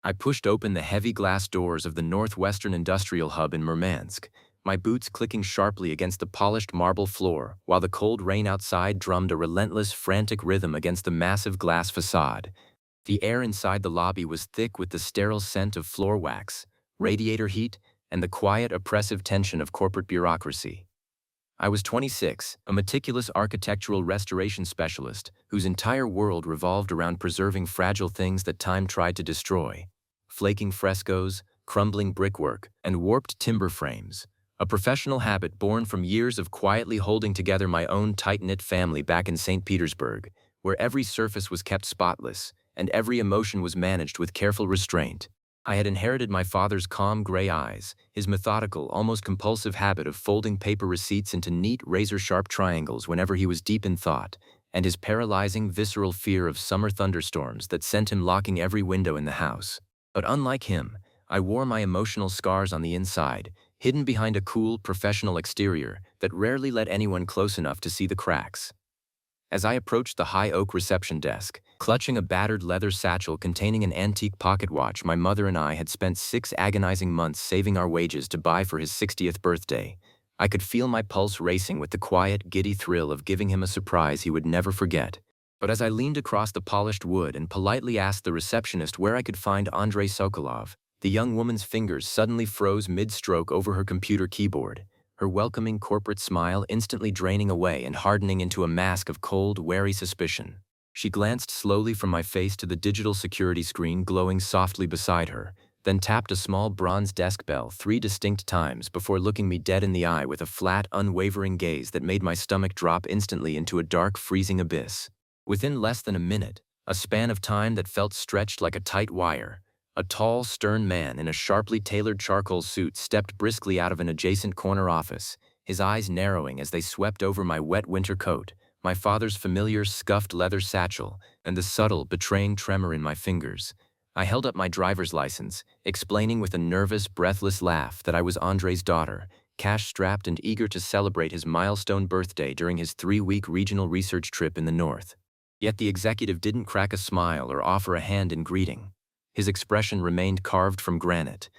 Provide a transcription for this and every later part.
I pushed open the heavy glass doors of the Northwestern Industrial Hub in Murmansk, my boots clicking sharply against the polished marble floor while the cold rain outside drummed a relentless, frantic rhythm against the massive glass facade. The air inside the lobby was thick with the sterile scent of floor wax, radiator heat, and the quiet, oppressive tension of corporate bureaucracy. I was 26, a meticulous architectural restoration specialist whose entire world revolved around preserving fragile things that time tried to destroy. Flaking frescoes, crumbling brickwork, and warped timber frames. A professional habit born from years of quietly holding together my own tight-knit family back in St. Petersburg, where every surface was kept spotless, and every emotion was managed with careful restraint. I had inherited my father's calm gray eyes, his methodical, almost compulsive habit of folding paper receipts into neat, razor-sharp triangles whenever he was deep in thought, and his paralyzing, visceral fear of summer thunderstorms that sent him locking every window in the house. But unlike him, I wore my emotional scars on the inside, hidden behind a cool, professional exterior that rarely let anyone close enough to see the cracks. As I approached the high oak reception desk, clutching a battered leather satchel containing an antique pocket watch my mother and I had spent 6 agonizing months saving our wages to buy for his 60th birthday, I could feel my pulse racing with the quiet, giddy thrill of giving him a surprise he would never forget. But as I leaned across the polished wood and politely asked the receptionist where I could find Andrei Sokolov, the young woman's fingers suddenly froze mid-stroke over her computer keyboard, her welcoming corporate smile instantly draining away and hardening into a mask of cold, wary suspicion. She glanced slowly from my face to the digital security screen glowing softly beside her, then tapped a small bronze desk bell 3 distinct times before looking me dead in the eye with a flat, unwavering gaze that made my stomach drop instantly into a dark, freezing abyss. Within less than a minute, a span of time that felt stretched like a tight wire, a tall, stern man in a sharply tailored charcoal suit stepped briskly out of an adjacent corner office, his eyes narrowing as they swept over my wet winter coat, my father's familiar scuffed leather satchel, and the subtle, betraying tremor in my fingers. I held up my driver's license, explaining with a nervous, breathless laugh that I was Andrei's daughter, cash-strapped and eager to celebrate his milestone birthday during his 3-week regional research trip in the north. Yet the executive didn't crack a smile or offer a hand in greeting. His expression remained carved from granite.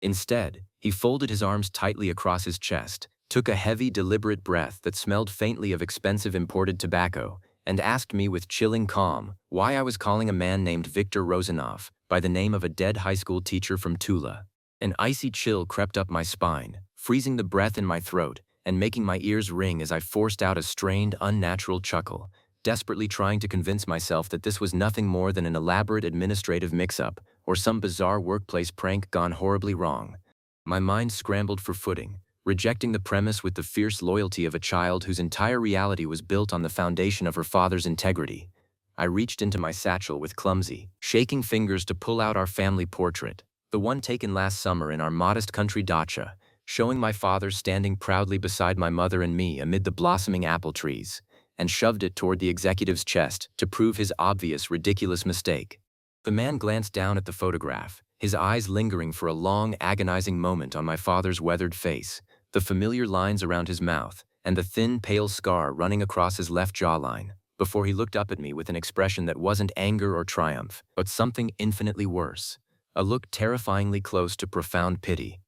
Instead, he folded his arms tightly across his chest, took a heavy, deliberate breath that smelled faintly of expensive imported tobacco, and asked me with chilling calm why I was calling a man named Viktor Rozanov by the name of a dead high school teacher from Tula. An icy chill crept up my spine, freezing the breath in my throat and making my ears ring as I forced out a strained, unnatural chuckle, desperately trying to convince myself that this was nothing more than an elaborate administrative mix-up or some bizarre workplace prank gone horribly wrong. My mind scrambled for footing, rejecting the premise with the fierce loyalty of a child whose entire reality was built on the foundation of her father's integrity. I reached into my satchel with clumsy, shaking fingers to pull out our family portrait, the one taken last summer in our modest country dacha, showing my father standing proudly beside my mother and me amid the blossoming apple trees, and shoved it toward the executive's chest to prove his obvious, ridiculous mistake. The man glanced down at the photograph, his eyes lingering for a long, agonizing moment on my father's weathered face, the familiar lines around his mouth, and the thin, pale scar running across his left jawline, before he looked up at me with an expression that wasn't anger or triumph, but something infinitely worse, a look terrifyingly close to profound pity.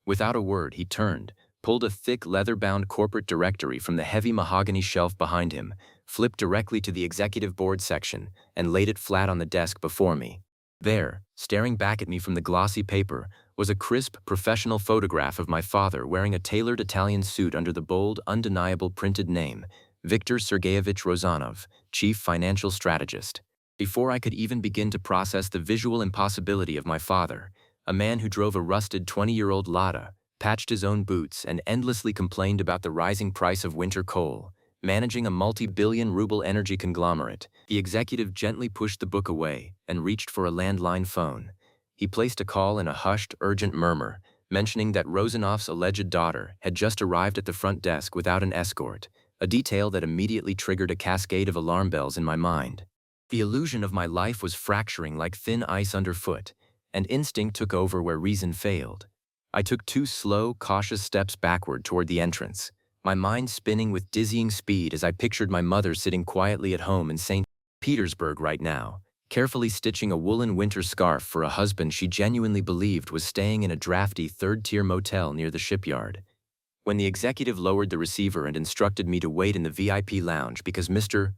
Without a word, he turned, pulled a thick leather-bound corporate directory from the heavy mahogany shelf behind him, flipped directly to the executive board section, and laid it flat on the desk before me. There, staring back at me from the glossy paper, was a crisp, professional photograph of my father wearing a tailored Italian suit under the bold, undeniable printed name, Viktor Sergeyevich Rozanov, Chief Financial Strategist. Before I could even begin to process the visual impossibility of my father, a man who drove a rusted 20-year-old Lada, patched his own boots, and endlessly complained about the rising price of winter coal, managing a multi-billion ruble energy conglomerate, the executive gently pushed the book away and reached for a landline phone. He placed a call in a hushed, urgent murmur, mentioning that Rozanov's alleged daughter had just arrived at the front desk without an escort, a detail that immediately triggered a cascade of alarm bells in my mind. The illusion of my life was fracturing like thin ice underfoot, and instinct took over where reason failed. I took 2 slow, cautious steps backward toward the entrance, my mind spinning with dizzying speed as I pictured my mother sitting quietly at home in St. Petersburg right now, carefully stitching a woolen winter scarf for a husband she genuinely believed was staying in a drafty third-tier motel near the shipyard. When the executive lowered the receiver and instructed me to wait in the VIP lounge because Mr.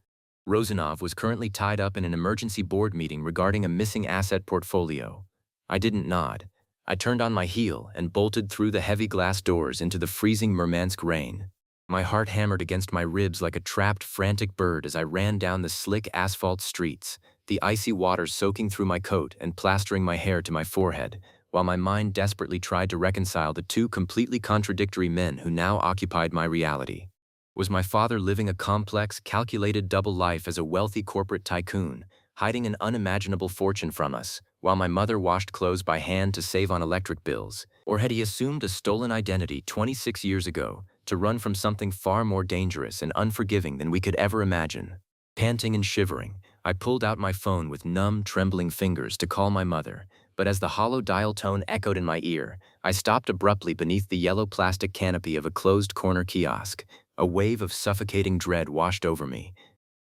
Rosanov was currently tied up in an emergency board meeting regarding a missing asset portfolio, I didn't nod. I turned on my heel and bolted through the heavy glass doors into the freezing Murmansk rain. My heart hammered against my ribs like a trapped, frantic bird as I ran down the slick asphalt streets, the icy water soaking through my coat and plastering my hair to my forehead, while my mind desperately tried to reconcile the two completely contradictory men who now occupied my reality. Was my father living a complex, calculated double life as a wealthy corporate tycoon, hiding an unimaginable fortune from us, while my mother washed clothes by hand to save on electric bills? Or had he assumed a stolen identity 26 years ago to run from something far more dangerous and unforgiving than we could ever imagine? Panting and shivering, I pulled out my phone with numb, trembling fingers to call my mother, but as the hollow dial tone echoed in my ear, I stopped abruptly beneath the yellow plastic canopy of a closed corner kiosk. A wave of suffocating dread washed over me.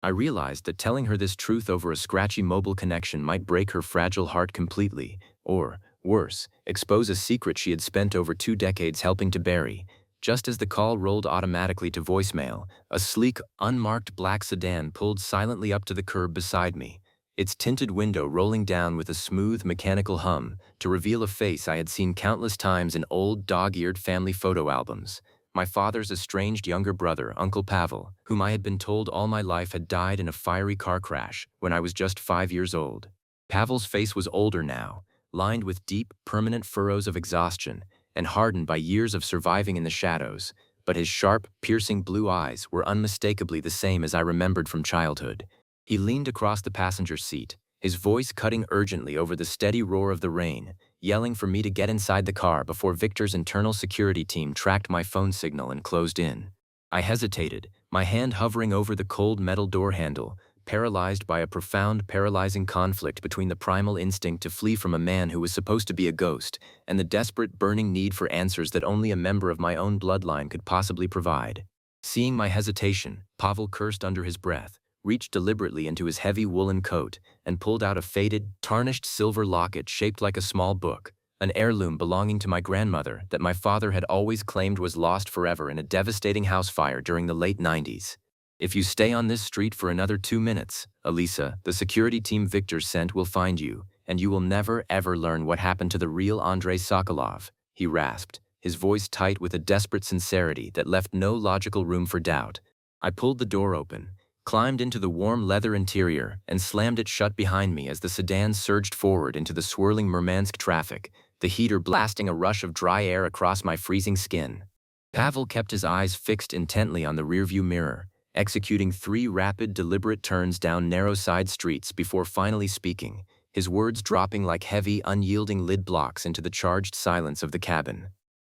I realized that telling her this truth over a scratchy mobile connection might break her fragile heart completely, or, worse, expose a secret she had spent over 2 decades helping to bury. Just as the call rolled automatically to voicemail, a sleek, unmarked black sedan pulled silently up to the curb beside me, its tinted window rolling down with a smooth, mechanical hum to reveal a face I had seen countless times in old, dog-eared family photo albums. My father's estranged younger brother, Uncle Pavel, whom I had been told all my life had died in a fiery car crash when I was just 5 years old. Pavel's face was older now, lined with deep, permanent furrows of exhaustion and hardened by years of surviving in the shadows, but his sharp, piercing blue eyes were unmistakably the same as I remembered from childhood. He leaned across the passenger seat, his voice cutting urgently over the steady roar of the rain, yelling for me to get inside the car before Victor's internal security team tracked my phone signal and closed in. I hesitated, my hand hovering over the cold metal door handle, paralyzed by a profound, paralyzing conflict between the primal instinct to flee from a man who was supposed to be a ghost and the desperate, burning need for answers that only a member of my own bloodline could possibly provide. Seeing my hesitation, Pavel cursed under his breath, reached deliberately into his heavy woolen coat, and pulled out a faded, tarnished silver locket shaped like a small book, an heirloom belonging to my grandmother that my father had always claimed was lost forever in a devastating house fire during the late 90s. If you stay on this street for another 2 minutes, Elisa, the security team Victor sent will find you, and you will never ever learn what happened to the real Andrei Sokolov, he rasped, his voice tight with a desperate sincerity that left no logical room for doubt. I pulled the door open, climbed into the warm leather interior, and slammed it shut behind me as the sedan surged forward into the swirling Murmansk traffic, the heater blasting a rush of dry air across my freezing skin. Pavel kept his eyes fixed intently on the rearview mirror, executing 3 rapid, deliberate turns down narrow side streets before finally speaking, his words dropping like heavy, unyielding lid blocks into the charged silence of the cabin.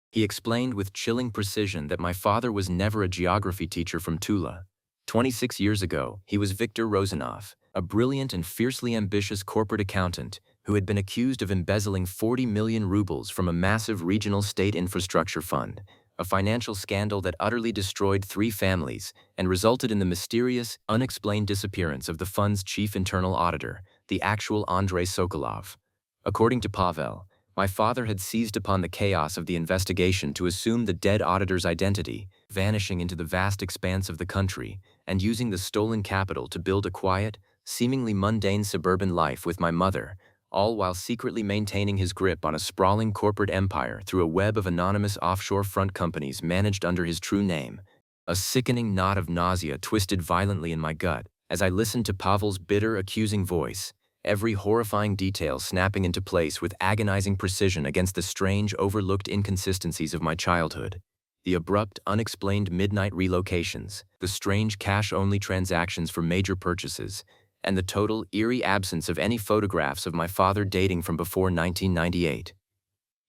He explained with chilling precision that my father was never a geography teacher from Tula. 26 years ago, he was Viktor Rosanov, a brilliant and fiercely ambitious corporate accountant who had been accused of embezzling 40 million rubles from a massive regional state infrastructure fund, a financial scandal that utterly destroyed 3 families and resulted in the mysterious, unexplained disappearance of the fund's chief internal auditor, the actual Andrei Sokolov. According to Pavel, my father had seized upon the chaos of the investigation to assume the dead auditor's identity, vanishing into the vast expanse of the country, and using the stolen capital to build a quiet, seemingly mundane suburban life with my mother, all while secretly maintaining his grip on a sprawling corporate empire through a web of anonymous offshore front companies managed under his true name. A sickening knot of nausea twisted violently in my gut as I listened to Pavel's bitter, accusing voice, every horrifying detail snapping into place with agonizing precision against the strange, overlooked inconsistencies of my childhood. The abrupt, unexplained midnight relocations, the strange cash-only transactions for major purchases, and the total, eerie absence of any photographs of my father dating from before 1998.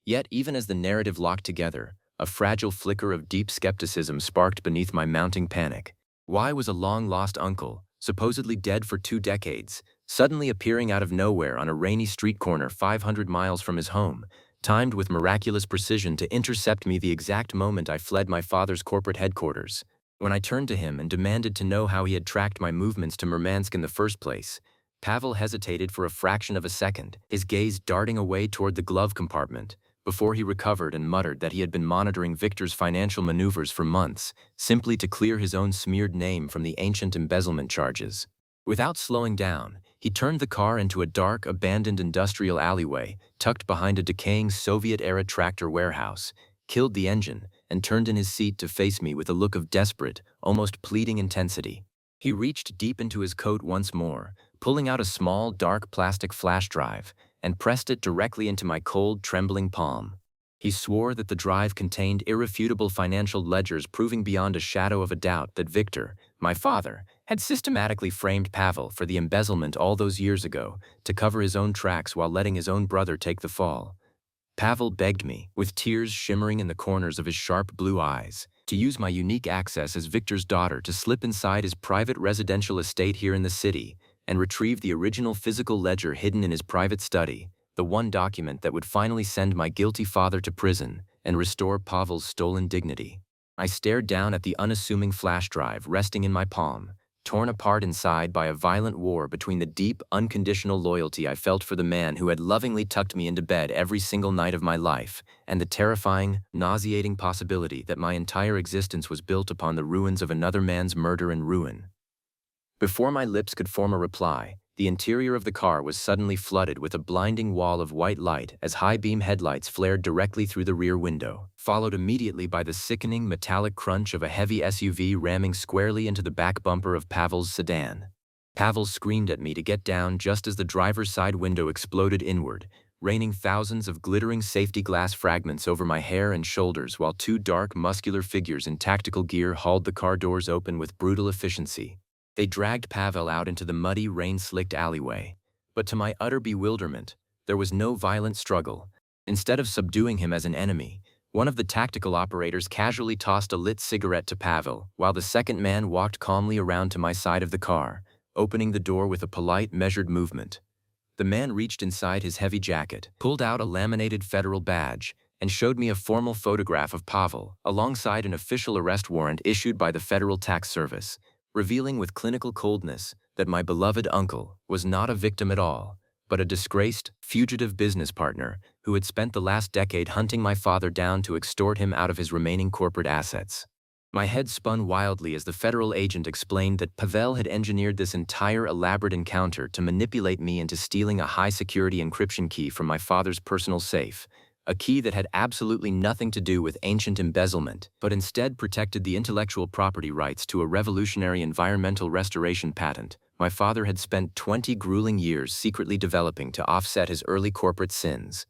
Yet, even as the narrative locked together, a fragile flicker of deep skepticism sparked beneath my mounting panic. Why was a long-lost uncle, supposedly dead for 2 decades, suddenly appearing out of nowhere on a rainy street corner 500 miles from his home, timed with miraculous precision to intercept me the exact moment I fled my father's corporate headquarters? When I turned to him and demanded to know how he had tracked my movements to Murmansk in the first place, Pavel hesitated for a fraction of a second, his gaze darting away toward the glove compartment, before he recovered and muttered that he had been monitoring Victor's financial maneuvers for months, simply to clear his own smeared name from the ancient embezzlement charges. Without slowing down, he turned the car into a dark, abandoned industrial alleyway, tucked behind a decaying Soviet-era tractor warehouse, killed the engine, and turned in his seat to face me with a look of desperate, almost pleading intensity. He reached deep into his coat once more, pulling out a small, dark plastic flash drive, and pressed it directly into my cold, trembling palm. He swore that the drive contained irrefutable financial ledgers proving beyond a shadow of a doubt that Victor, my father, had systematically framed Pavel for the embezzlement all those years ago to cover his own tracks while letting his own brother take the fall. Pavel begged me, with tears shimmering in the corners of his sharp blue eyes, to use my unique access as Victor's daughter to slip inside his private residential estate here in the city and retrieve the original physical ledger hidden in his private study, the one document that would finally send my guilty father to prison and restore Pavel's stolen dignity. I stared down at the unassuming flash drive resting in my palm, torn apart inside by a violent war between the deep, unconditional loyalty I felt for the man who had lovingly tucked me into bed every single night of my life, and the terrifying, nauseating possibility that my entire existence was built upon the ruins of another man's murder and ruin. Before my lips could form a reply, the interior of the car was suddenly flooded with a blinding wall of white light as high-beam headlights flared directly through the rear window, followed immediately by the sickening metallic crunch of a heavy SUV ramming squarely into the back bumper of Pavel's sedan. Pavel screamed at me to get down just as the driver's side window exploded inward, raining thousands of glittering safety glass fragments over my hair and shoulders while two dark, muscular figures in tactical gear hauled the car doors open with brutal efficiency. They dragged Pavel out into the muddy, rain-slicked alleyway. But to my utter bewilderment, there was no violent struggle. Instead of subduing him as an enemy, one of the tactical operators casually tossed a lit cigarette to Pavel, while the second man walked calmly around to my side of the car, opening the door with a polite, measured movement. The man reached inside his heavy jacket, pulled out a laminated federal badge, and showed me a formal photograph of Pavel, alongside an official arrest warrant issued by the Federal Tax Service, revealing with clinical coldness that my beloved uncle was not a victim at all, but a disgraced, fugitive business partner who had spent the last decade hunting my father down to extort him out of his remaining corporate assets. My head spun wildly as the federal agent explained that Pavel had engineered this entire elaborate encounter to manipulate me into stealing a high-security encryption key from my father's personal safe, a key that had absolutely nothing to do with ancient embezzlement, but instead protected the intellectual property rights to a revolutionary environmental restoration patent my father had spent 20 grueling years secretly developing to offset his early corporate sins.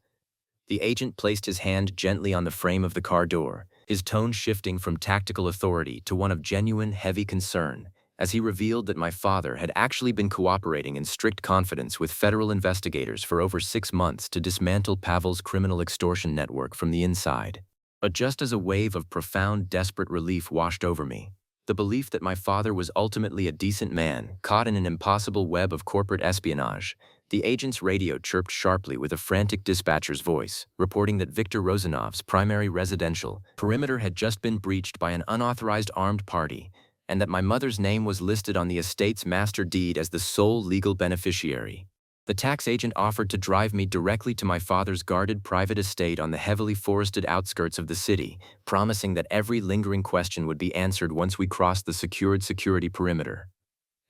The agent placed his hand gently on the frame of the car door, his tone shifting from tactical authority to one of genuine, heavy concern, as he revealed that my father had actually been cooperating in strict confidence with federal investigators for over 6 months to dismantle Pavel's criminal extortion network from the inside. But just as a wave of profound, desperate relief washed over me, the belief that my father was ultimately a decent man, caught in an impossible web of corporate espionage, the agent's radio chirped sharply with a frantic dispatcher's voice, reporting that Viktor Rozanov's primary residential perimeter had just been breached by an unauthorized armed party, and that my mother's name was listed on the estate's master deed as the sole legal beneficiary. The tax agent offered to drive me directly to my father's guarded private estate on the heavily forested outskirts of the city, promising that every lingering question would be answered once we crossed the secured security perimeter.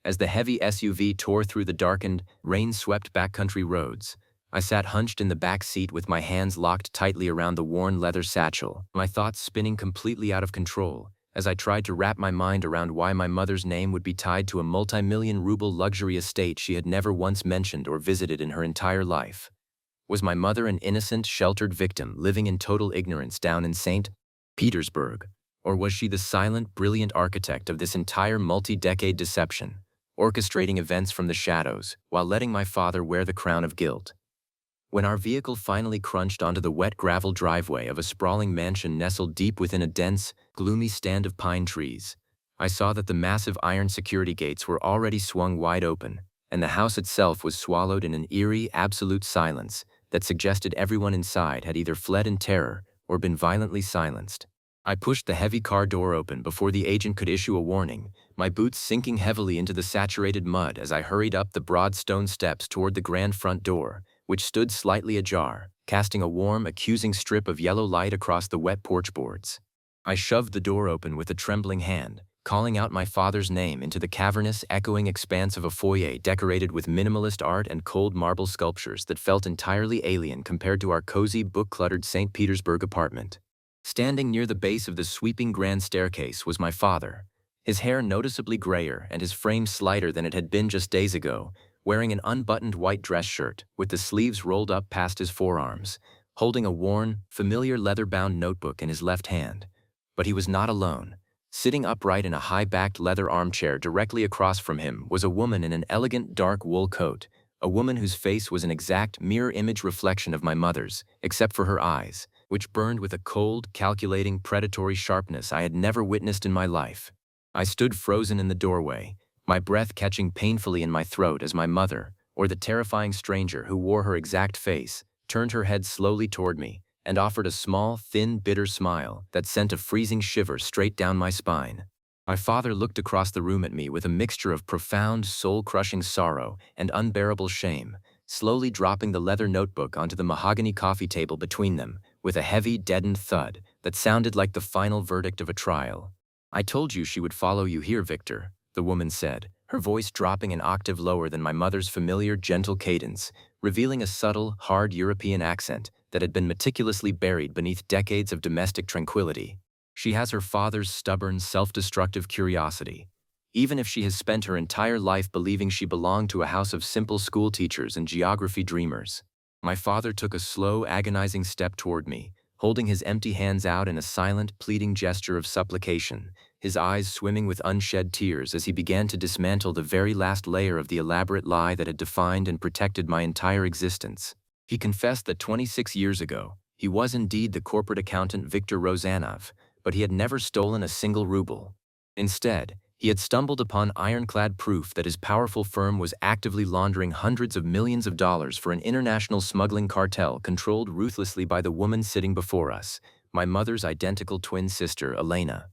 As the heavy SUV tore through the darkened, rain-swept backcountry roads, I sat hunched in the back seat with my hands locked tightly around the worn leather satchel, my thoughts spinning completely out of control, as I tried to wrap my mind around why my mother's name would be tied to a multi-million ruble luxury estate she had never once mentioned or visited in her entire life. Was my mother an innocent, sheltered victim living in total ignorance down in St. Petersburg? Or was she the silent, brilliant architect of this entire multi-decade deception, orchestrating events from the shadows while letting my father wear the crown of guilt? When our vehicle finally crunched onto the wet gravel driveway of a sprawling mansion nestled deep within a dense, gloomy stand of pine trees, I saw that the massive iron security gates were already swung wide open, and the house itself was swallowed in an eerie, absolute silence that suggested everyone inside had either fled in terror or been violently silenced. I pushed the heavy car door open before the agent could issue a warning, my boots sinking heavily into the saturated mud as I hurried up the broad stone steps toward the grand front door, which stood slightly ajar, casting a warm, accusing strip of yellow light across the wet porch boards. I shoved the door open with a trembling hand, calling out my father's name into the cavernous, echoing expanse of a foyer decorated with minimalist art and cold marble sculptures that felt entirely alien compared to our cozy, book-cluttered St. Petersburg apartment. Standing near the base of the sweeping grand staircase was my father, his hair noticeably grayer and his frame slighter than it had been just days ago, wearing an unbuttoned white dress shirt with the sleeves rolled up past his forearms, holding a worn, familiar leather-bound notebook in his left hand. But he was not alone. Sitting upright in a high-backed leather armchair directly across from him was a woman in an elegant dark wool coat, a woman whose face was an exact mirror-image reflection of my mother's, except for her eyes, which burned with a cold, calculating, predatory sharpness I had never witnessed in my life. I stood frozen in the doorway, my breath catching painfully in my throat as my mother, or the terrifying stranger who wore her exact face, turned her head slowly toward me and offered a small, thin, bitter smile that sent a freezing shiver straight down my spine. My father looked across the room at me with a mixture of profound, soul-crushing sorrow and unbearable shame, slowly dropping the leather notebook onto the mahogany coffee table between them, with a heavy, deadened thud that sounded like the final verdict of a trial. "I told you she would follow you here, Victor," the woman said, her voice dropping an octave lower than my mother's familiar, gentle cadence, revealing a subtle, hard European accent that had been meticulously buried beneath decades of domestic tranquility. "She has her father's stubborn, self-destructive curiosity. Even if she has spent her entire life believing she belonged to a house of simple school teachers and geography dreamers." My father took a slow, agonizing step toward me, holding his empty hands out in a silent, pleading gesture of supplication, his eyes swimming with unshed tears as he began to dismantle the very last layer of the elaborate lie that had defined and protected my entire existence. He confessed that 26 years ago, he was indeed the corporate accountant Viktor Rozanov, but he had never stolen a single ruble. Instead, he had stumbled upon ironclad proof that his powerful firm was actively laundering hundreds of millions of dollars for an international smuggling cartel controlled ruthlessly by the woman sitting before us, my mother's identical twin sister, Elena.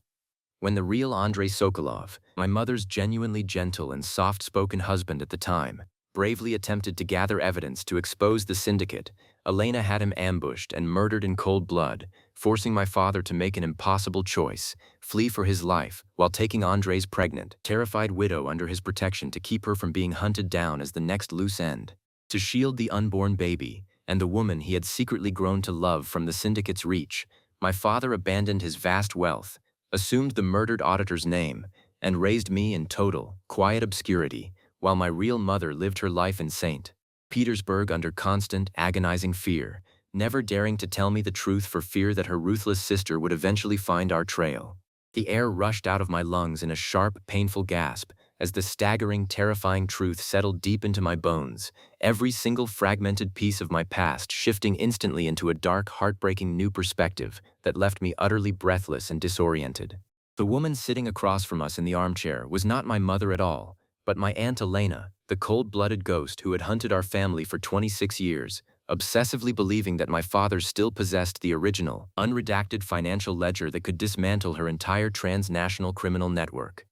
When the real Andrei Sokolov, my mother's genuinely gentle and soft-spoken husband at the time, bravely attempted to gather evidence to expose the syndicate, Elena had him ambushed and murdered in cold blood, forcing my father to make an impossible choice: flee for his life while taking Andrei's pregnant, terrified widow under his protection to keep her from being hunted down as the next loose end. To shield the unborn baby and the woman he had secretly grown to love from the syndicate's reach, my father abandoned his vast wealth, assumed the murdered auditor's name, and raised me in total, quiet obscurity, while my real mother lived her life in St. Petersburg under constant, agonizing fear, never daring to tell me the truth for fear that her ruthless sister would eventually find our trail. The air rushed out of my lungs in a sharp, painful gasp as the staggering, terrifying truth settled deep into my bones, every single fragmented piece of my past shifting instantly into a dark, heartbreaking new perspective that left me utterly breathless and disoriented. The woman sitting across from us in the armchair was not my mother at all, but my Aunt Elena, the cold-blooded ghost who had hunted our family for 26 years, obsessively believing that my father still possessed the original, unredacted financial ledger that could dismantle her entire transnational criminal network.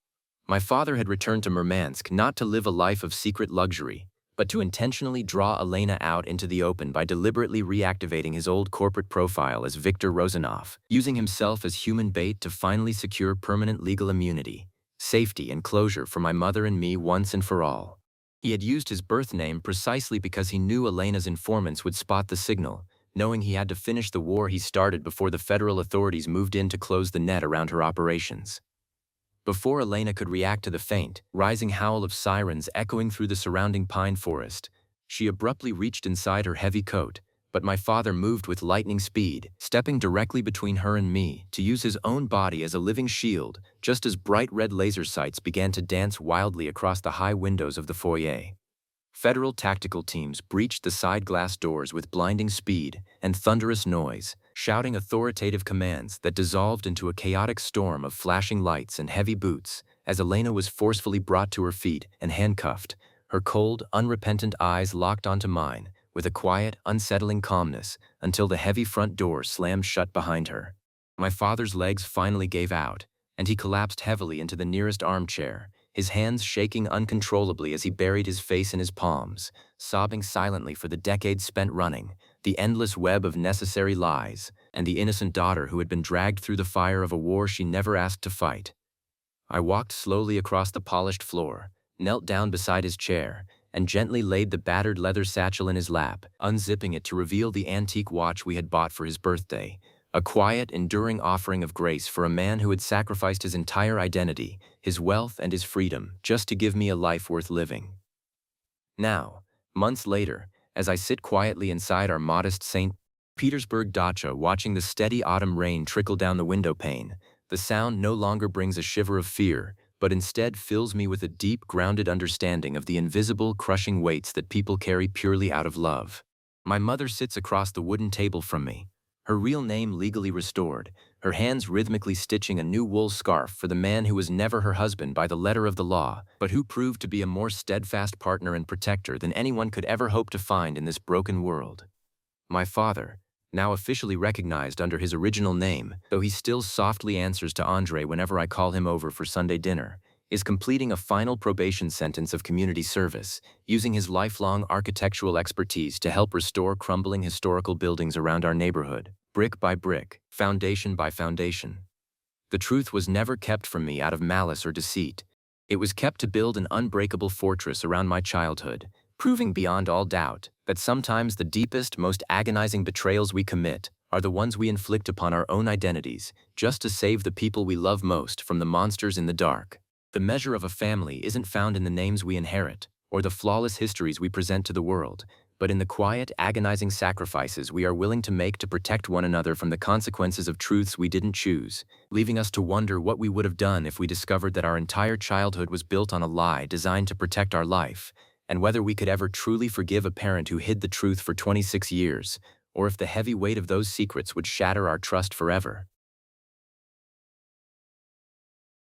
My father had returned to Murmansk not to live a life of secret luxury, but to intentionally draw Elena out into the open by deliberately reactivating his old corporate profile as Viktor Rozanov, using himself as human bait to finally secure permanent legal immunity, safety, and closure for my mother and me once and for all. He had used his birth name precisely because he knew Elena's informants would spot the signal, knowing he had to finish the war he started before the federal authorities moved in to close the net around her operations. Before Elena could react to the faint, rising howl of sirens echoing through the surrounding pine forest, she abruptly reached inside her heavy coat, but my father moved with lightning speed, stepping directly between her and me to use his own body as a living shield, just as bright red laser sights began to dance wildly across the high windows of the foyer. Federal tactical teams breached the side glass doors with blinding speed and thunderous noise, shouting authoritative commands that dissolved into a chaotic storm of flashing lights and heavy boots as Elena was forcefully brought to her feet and handcuffed, her cold, unrepentant eyes locked onto mine with a quiet, unsettling calmness until the heavy front door slammed shut behind her. My father's legs finally gave out, and he collapsed heavily into the nearest armchair, his hands shaking uncontrollably as he buried his face in his palms, sobbing silently for the decades spent running, the endless web of necessary lies, and the innocent daughter who had been dragged through the fire of a war she never asked to fight. I walked slowly across the polished floor, knelt down beside his chair, and gently laid the battered leather satchel in his lap, unzipping it to reveal the antique watch we had bought for his birthday, a quiet, enduring offering of grace for a man who had sacrificed his entire identity, his wealth and his freedom, just to give me a life worth living. Now, months later, as I sit quietly inside our modest St. Petersburg dacha watching the steady autumn rain trickle down the window pane, the sound no longer brings a shiver of fear, but instead fills me with a deep, grounded understanding of the invisible, crushing weights that people carry purely out of love. My mother sits across the wooden table from me, her real name legally restored, her hands rhythmically stitching a new wool scarf for the man who was never her husband by the letter of the law, but who proved to be a more steadfast partner and protector than anyone could ever hope to find in this broken world. My father, now officially recognized under his original name, though he still softly answers to Andre whenever I call him over for Sunday dinner, is completing a final probation sentence of community service, using his lifelong architectural expertise to help restore crumbling historical buildings around our neighborhood, brick by brick, foundation by foundation. The truth was never kept from me out of malice or deceit. It was kept to build an unbreakable fortress around my childhood, proving beyond all doubt that sometimes the deepest, most agonizing betrayals we commit are the ones we inflict upon our own identities, just to save the people we love most from the monsters in the dark. The measure of a family isn't found in the names we inherit, or the flawless histories we present to the world, but in the quiet, agonizing sacrifices we are willing to make to protect one another from the consequences of truths we didn't choose, leaving us to wonder what we would have done if we discovered that our entire childhood was built on a lie designed to protect our life, and whether we could ever truly forgive a parent who hid the truth for 26 years, or if the heavy weight of those secrets would shatter our trust forever.